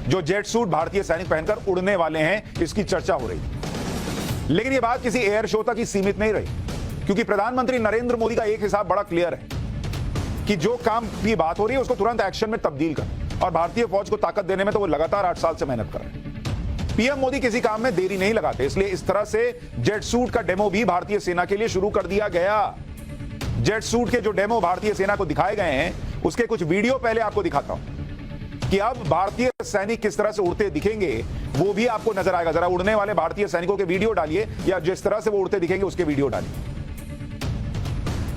जो jet suit भारतीय सैनिक पहनकर उड़ने वाले हैं, इसकी चर्चा हो रही है। लेकिन यह बात किसी एयर शो तक ही सीमित नहीं रही, क्योंकि प्रधानमंत्री नरेंद्र मोदी का एक हिसाब बड़ा क्लियर है कि जो काम की बात हो रही है उसको तुरंत एक्शन में तब्दील कर, और भारतीय फौज को ताकत देने में तो वो लगातार 8 साल से मेहनत कर रहे हैं। पीएम मोदी किसी काम में देरी नहीं लगाते, इसलिए इस तरह से जेट सूट का डेमो भी भारतीय सेना के लिए शुरू कर दिया गया। जेट सूट के जो डेमो भारतीय सेना को दिखाए गए हैं, उसके कुछ वीडियो पहले आपको दिखाता हूं कि अब भारतीय सैनिक किस तरह से उड़ते दिखेंगे, वो भी आपको नजर आएगा। जरा उड़ने वाले भारतीय सैनिकों के वीडियो डालिए, या जिस तरह से वो उड़ते दिखेंगे उसके वीडियो डालिए।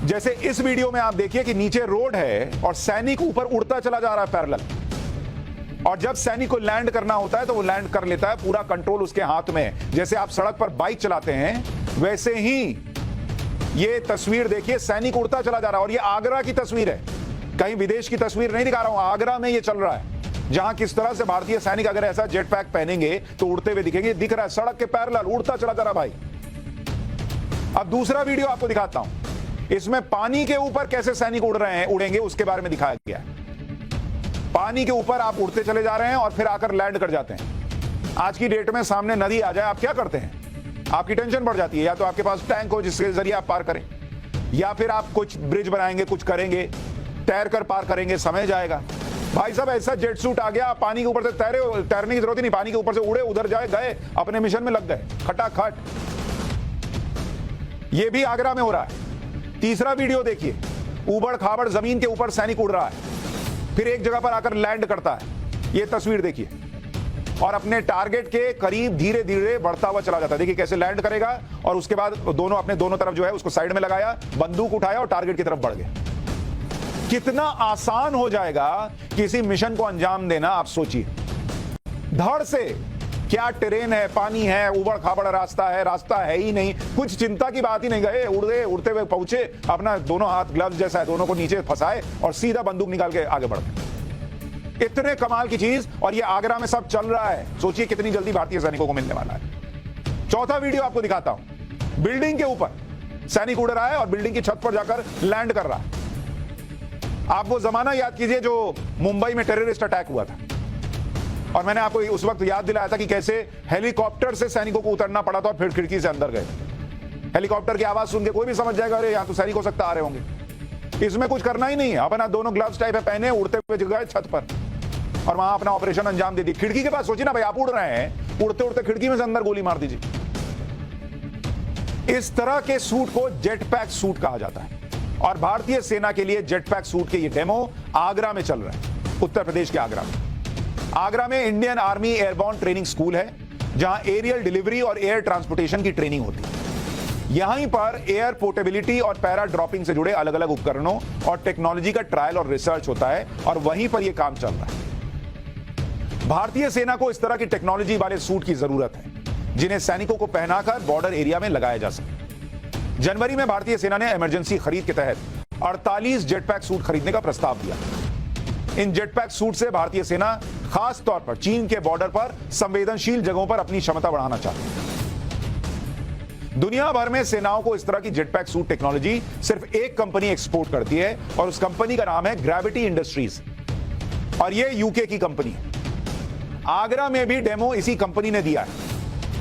जैसे इस वीडियो में आप देखिए कि नीचे रोड है और सैनिक ऊपर उड़ता चला जा रहा है पैरेलल, और जब सैनिक को लैंड करना होता है तो वो लैंड कर लेता है, पूरा कंट्रोल उसके हाथ में। जैसे आप सड़क पर बाइक चलाते हैं वैसे ही ये तस्वीर देखिए, सैनिक उड़ता चला जा रहा है। और ये आगरा की तस्वीर है, कहीं विदेश की तस्वीर नहीं दिखा रहा हूं, आगरा में ये चल रहा है, जहां किस तरह से भारतीय सैनिक अगर ऐसा जेट पैक पहनेंगे तो उड़ते हुए दिखेंगे। दिख रहा है सड़क के पैरेलल उड़ता चला जा रहा भाई। अब दूसरा वीडियो आपको दिखाता हूं, इसमें पानी के ऊपर कैसे सैनिक उड़ रहे हैं, उड़ेंगे, उसके बारे में दिखाया गया है। पानी के ऊपर आप उड़ते चले जा रहे हैं और फिर आकर लैंड कर जाते हैं। आज की डेट में सामने नदी आ जाए, आप क्या करते हैं? आपकी टेंशन बढ़ जाती है। या तो आपके पास टैंक हो जिसके जरिए आप पार करें, या फिर आप कुछ ब्रिज बनाएंगे, कुछ करेंगे, तैर कर पार करेंगे, समय जाएगा। भाई साहब ऐसा जेट सूट आ गया, आप पानी के ऊपर से तैरने की जरूरत ही नहीं, पानी के ऊपर से उड़े, उधर जाए, गए, अपने मिशन में लग गए, खटाखट। ये भी आगरा में हो रहा है। तीसरा वीडियो देखिए, ऊबड़ खाबड़ जमीन के ऊपर सैनिक उड़ रहा है, फिर एक जगह पर आकर लैंड करता है। ये तस्वीर देखिए, और अपने टारगेट के करीब धीरे धीरे बढ़ता हुआ चला जाता है। देखिए कैसे लैंड करेगा, और उसके बाद अपने दोनों तरफ जो है उसको साइड में लगाया, बंदूक उठाया और टारगेट की तरफ बढ़ गया। कितना आसान हो जाएगा किसी मिशन को अंजाम देना, आप सोचिए। धड़ से क्या ट्रेन है, पानी है, उबड़ खाबड़ रास्ता है ही नहीं, कुछ चिंता की बात ही नहीं। गए, उड़ते हुए पहुंचे, अपना दोनों हाथ ग्लव्स जैसा है, दोनों को नीचे फंसाए और सीधा बंदूक निकाल के आगे बढ़ गए। इतने कमाल की चीज, और ये आगरा में सब चल रहा है। सोचिए कितनी जल्दी भारतीय सैनिकों को मिलने वाला है। चौथा वीडियो आपको दिखाता हूं, बिल्डिंग के ऊपर सैनिक उड़ रहा है और बिल्डिंग की छत पर जाकर लैंड कर रहा है। आप वो जमाना याद कीजिए जो मुंबई में टेररिस्ट अटैक हुआ था, और मैंने आपको उस वक्त याद दिलाया था कि कैसे हेलीकॉप्टर से सैनिकों को उतरना पड़ा था और फिर खिड़की से अंदर गए। हेलीकॉप्टर की आवाज सुन के कोई भी समझ जाएगा अरे यहां तो सैनिक हो सकता आ रहे होंगे। इसमें कुछ करना ही नहीं है, अपना दोनों ग्लव्स टाइप है पहने, उड़ते हुए गए छत पर और वहां अपना ऑपरेशन अंजाम दे दी। खिड़की के पास सोचिए ना भाई, आप उड़ रहे हैं, उड़ते उड़ते खिड़की में से अंदर गोली मार दीजिए। इस तरह के सूट को जेट पैक सूट कहा जाता है, और भारतीय सेना के लिए जेट पैक सूट के ये डेमो आगरा में चल रहा है, उत्तर प्रदेश के आगरा में। आगरा में Indian army airborne training school है, जहां एरियल डिलीवरी और एयर ट्रांसपोर्टेशन की ट्रेनिंग होती है। यहीं पर एयर पोर्टेबिलिटी और पैरा ड्रॉपिंग से जुड़े अलग अलग उपकरणों और टेक्नोलॉजी का ट्रायल और रिसर्च होता है, और वहीं पर यह काम चल रहा है। भारतीय सेना को इस तरह की टेक्नोलॉजी वाले सूट की जरूरत है, जिन्हें सैनिकों को पहनाकर बॉर्डर एरिया में लगाया जा सके। जनवरी में भारतीय सेना ने इमरजेंसी खरीद के तहत 48 जेटपैक सूट खरीदने का प्रस्ताव दिया। इन जेटपैक सूट से भारतीय सेना खास तौर पर चीन के बॉर्डर पर संवेदनशील जगहों पर अपनी क्षमता बढ़ाना चाहती है। दुनिया भर में सेनाओं को इस तरह की जेटपैक सूट टेक्नोलॉजी सिर्फ एक कंपनी एक्सपोर्ट करती है, और उस कंपनी का नाम है ग्रेविटी इंडस्ट्रीज, और यह यूके की कंपनी है। आगरा में भी डेमो इसी कंपनी ने दिया है,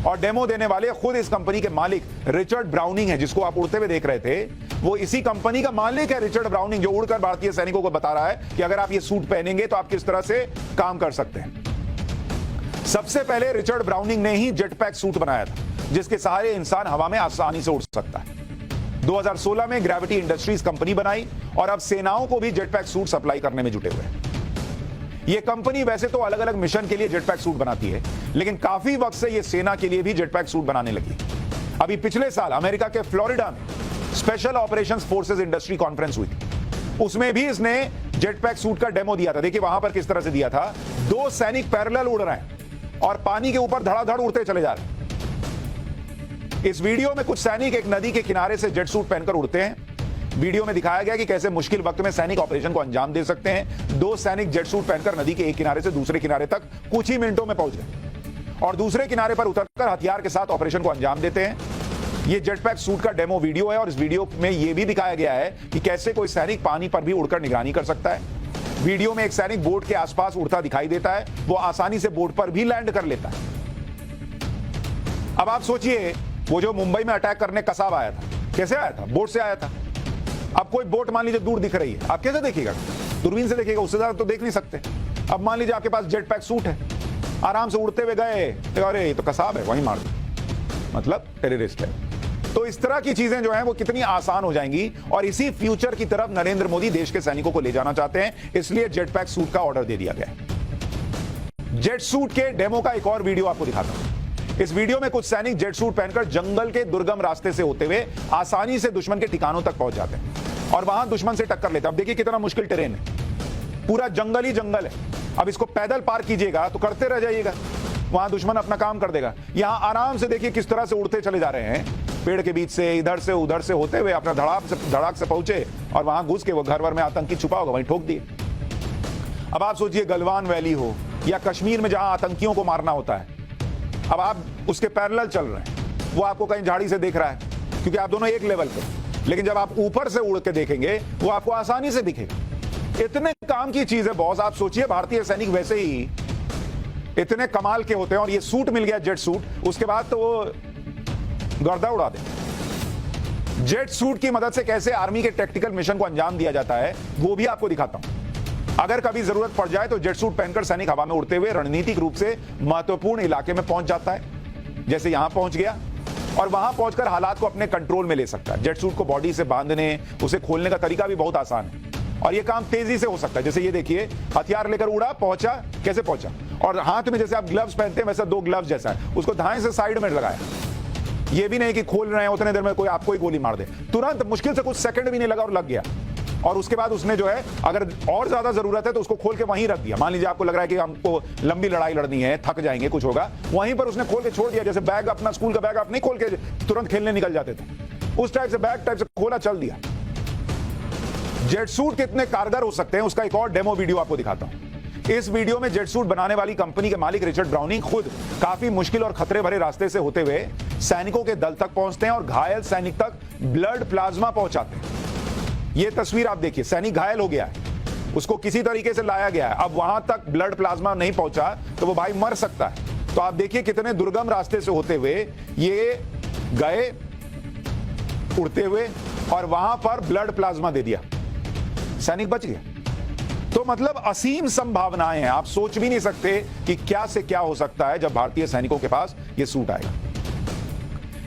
और डेमो देने वाले खुद इस कंपनी के मालिक रिचर्ड ब्राउनिंग है, जिसको आप उड़ते हुए देख रहे थे। वो इसी कंपनी का मालिक है, रिचर्ड ब्राउनिंग, जो उड़कर भारतीय सैनिकों को बता रहा है कि अगर आप ये सूट पहनेंगे तो आप किस तरह से काम कर सकते हैं। सबसे पहले रिचर्ड ब्राउनिंग ने ही जेटपैक सूट बनाया था, जिसके सहारे इंसान हवा में आसानी से उड़ सकता है। 2016 में ग्रेविटी इंडस्ट्रीज कंपनी बनाई, और अब सेनाओं को भी जेटपैक सूट सप्लाई करने में जुटे हुए हैं। यह कंपनी वैसे तो अलग अलग मिशन के लिए जेटपैक सूट बनाती है, लेकिन काफी वक्त से यह सेना के लिए भी जेटपैक सूट बनाने लगी। अभी पिछले साल अमेरिका के फ्लोरिडा में special operations forces industry conference हुई थी, उसमें भी इसने जेटपैक सूट का डेमो दिया था। देखिए वहां पर किस तरह से दिया था, 2 सैनिक पैरेलल उड़ रहे हैं और पानी के ऊपर धड़ाधड़ उड़ते चले जा रहे हैं। इस वीडियो में कुछ सैनिक एक नदी के किनारे से जेट सूट पहनकर उड़ते हैं। वीडियो में दिखाया गया कि कैसे मुश्किल वक्त में सैनिक ऑपरेशन को अंजाम दे सकते हैं। 2 सैनिक जेट सूट पहनकर नदी के एक किनारे से दूसरे किनारे तक कुछ ही मिनटों में पहुंच गए, और दूसरे किनारे पर उतरकर हथियार के साथ ऑपरेशन को अंजाम देते हैं। यह जेटपैक सूट का डेमो वीडियो है, और इस वीडियो में यह भी दिखाया गया है कि कैसे कोई सैनिक पानी पर भी उड़कर निगरानी कर सकता है। वीडियो में एक सैनिक बोट के आसपास उड़ता दिखाई देता है, वो आसानी से बोट पर भी लैंड कर लेता है। अब आप सोचिए, वो जो मुंबई में अटैक करने कसाब आया था, कैसे आया था? बोट से आया था। अब कोई बोट मान लीजिए दूर दिख रही है, आप कैसे देखिएगा? दूरबीन से देखिएगा, उससे ज्यादा तो देख नहीं सकते। अब मान लीजिए आपके पास जेट पैक सूट है, आराम से उड़ते हुए गए, अरे ये तो कसाब है, वहीं मार दो, मतलब टेररिस्ट है। तो इस तरह की चीजें जो हैं वो कितनी आसान हो जाएंगी, और इसी फ्यूचर की तरफ नरेंद्र मोदी देश के सैनिकों को ले जाना चाहते हैं, इसलिए जेट पैक सूट का ऑर्डर दे दिया गया है। जेट सूट के डेमो का एक और वीडियो आपको दिखाता हूं। इस वीडियो में कुछ सैनिक जेट सूट पहनकर जंगल के दुर्गम रास्ते से होते हुए आसानी से दुश्मन के ठिकानों तक पहुंच जाते हैं और वहां दुश्मन से टक्कर लेते हैं। अब देखिए कितना मुश्किल टेरेन है, पूरा जंगल ही जंगल है। अब इसको पैदल पार कीजिएगा तो करते रह जाइएगा, वहां दुश्मन अपना काम कर देगा। यहां आराम से देखिए किस तरह से उड़ते चले जा रहे हैं, पेड़ के बीच से इधर से उधर से होते हुए अपना धड़ाक से पहुंचे और वहां घुस के वो घर वर में आतंकी छुपा होगा, वहीं ठोक दिए। अब आप सोचिए गलवान वैली हो या कश्मीर में जहां आतंकियों को मारना होता है, अब आप उसके पैरेलल चल रहे हैं, वो आपको कहीं झाड़ी से दिख रहा है क्योंकि आप दोनों एक लेवल पे, लेकिन जब आप ऊपर से उड़ के देखेंगे वो आपको आसानी से दिखेगा। इतने काम की चीज है बॉस। आप सोचिए भारतीय सैनिक वैसे ही इतने कमाल के होते हैं, और ये सूट मिल गया जेट सूट, उसके बाद तो वो गर्दा उड़ा दे। जेट सूट की मदद से कैसे आर्मी के टैक्टिकल मिशन को अंजाम दिया जाता है वो भी आपको दिखाता हूं। अगर कभी जरूरत पड़ जाए तो जेट सूट पहनकर सैनिक हवा में उड़ते हुए रणनीतिक रूप से महत्वपूर्ण इलाके में पहुंच जाता है, जैसे यहां पहुंच गया, और वहां पहुंचकर हालात को अपने कंट्रोल में ले सकता है। जेट सूट को बॉडी से बांधने, उसे खोलने का तरीका भी बहुत आसान है, और यह काम तेजी से हो सकता है। जैसे ये देखिए, हथियार लेकर उड़ा, पहुंचा, कैसे पहुंचा, और हाथ में जैसे आप ग्लव्स पहनते हैं वैसा 2 ग्लव्स जैसा है, उसको दाएं से साइड में लगाया। ये भी नहीं कि खोल रहे हैं उतने देर में कोई आपको ही गोली मार दे, तुरंत मुश्किल से कुछ सेकंड भी नहीं लगा और लग गया। और उसके बाद उसने जो है, अगर और ज्यादा जरूरत है तो उसको खोल के वहीं रख दिया। मान लीजिए आपको लग रहा है कि हमको लंबी लड़ाई लड़नी है, थक जाएंगे, कुछ होगा, वहीं पर उसने खोल के छोड़ दिया। जैसे बैग, अपना स्कूल का बैग आप नहीं खोल के तुरंत खेलने निकल जाते थे, उस टाइप से बैग टाइप से खोला, चल दिया। जेट सूट कितने कारगर हो सकते हैं उसका एक और डेमो वीडियो आपको दिखाता हूं। इस वीडियो में जेट सूट बनाने वाली कंपनी के मालिक रिचर्ड ब्राउनिंग खुद काफी मुश्किल और खतरे भरे रास्ते से होते हुए सैनिकों के दल तक पहुंचते हैं और घायल सैनिक तक ब्लड प्लाज्मा पहुंचाते हैं। यह तस्वीर आप देखिए, सैनिक घायल हो गया है, उसको किसी तरीके से लाया गया है, अब वहां तक ब्लड प्लाज्मा नहीं पहुंचा तो वो भाई मर सकता है। तो आप देखिए कितने दुर्गम रास्ते से होते हुए ये गए, उड़ते हुए, और वहां पर ब्लड प्लाज्मा दे दिया, सैनिक बच गया। तो मतलब असीम संभावनाएं हैं, आप सोच भी नहीं सकते कि क्या से क्या हो सकता है जब भारतीय सैनिकों के पास ये सूट आएगा।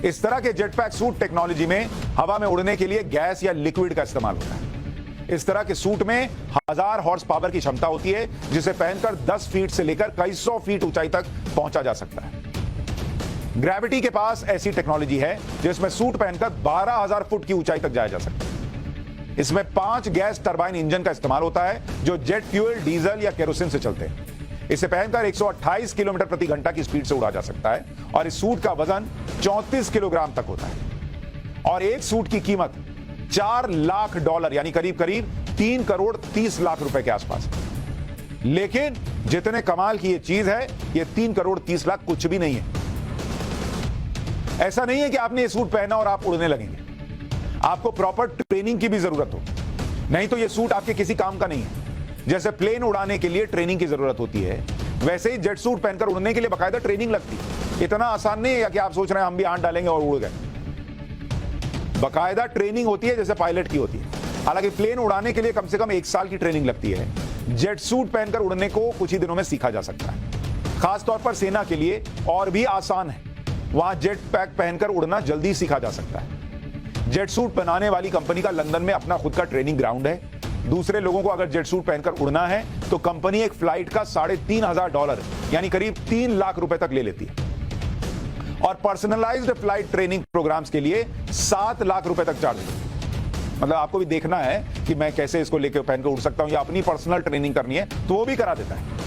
इस तरह के जेट पैक सूट टेक्नोलॉजी में हवा में उड़ने के लिए गैस या लिक्विड का इस्तेमाल होता है। इस तरह के सूट में 1000 हॉर्स पावर की क्षमता होती है, जिसे पहनकर 10 फीट से लेकर कई 100 फीट ऊंचाई तक पहुंचा जा सकता है। ग्रेविटी के पास ऐसी टेक्नोलॉजी है जिसमें सूट पहनकर 12000 फुट की ऊंचाई तक जाया जा सकता है। इसमें 5 गैस टरबाइन इंजन का इस्तेमाल होता है जो जेट फ्यूल, डीजल या केरोसिन से चलते हैं। इसे पहनकर 128 किलोमीटर प्रति घंटा की स्पीड से उड़ा जा सकता है, और इस सूट का वजन 34 किलोग्राम तक होता है, और एक सूट की कीमत $4 लाख यानी करीब करीब 3 करोड़ 30 लाख रुपए के आसपास। लेकिन जितने कमाल की ये चीज है, ये 3 करोड़ 30 लाख कुछ भी नहीं है। ऐसा नहीं है कि आपने ये सूट पहना और आप उड़ने लगेंगे, आपको प्रॉपर ट्रेनिंग की भी जरूरत हो, नहीं तो ये सूट आपके किसी काम का नहीं है। जैसे प्लेन उड़ाने के लिए ट्रेनिंग की जरूरत होती है, वैसे ही जेट सूट पहनकर उड़ने के लिए बाकायदा ट्रेनिंग लगती है। इतना आसान नहीं है कि आप सोच रहे हैं हम भी हाथ डालेंगे और उड़ गए। बाकायदा ट्रेनिंग होती है जैसे पायलट की होती है। हालांकि प्लेन उड़ाने के लिए कम से कम 1 साल की ट्रेनिंग लगती है। जेट सूट पहनकर उड़ने को कुछ ही दिनों में सीखा जा सकता है। खासतौर पर सेना के लिए और भी आसान है, वहां जेट पैक पहनकर उड़ना जल्दी सीखा जा सकता है। जेट सूट बनाने वाली कंपनी का लंदन में अपना खुद का ट्रेनिंग ग्राउंड है। दूसरे लोगों को अगर जेट सूट पहनकर उड़ना है तो कंपनी एक फ्लाइट का $3500 यानी करीब 3 लाख रुपए तक ले लेती है, और पर्सनलाइज्ड फ्लाइट ट्रेनिंग प्रोग्राम्स के लिए 7 लाख रुपए तक चार्ज देती है। मतलब आपको भी देखना है कि मैं कैसे इसको लेकर पहनकर उड़ सकता हूं या अपनी पर्सनल ट्रेनिंग करनी है तो वो भी करा देता है।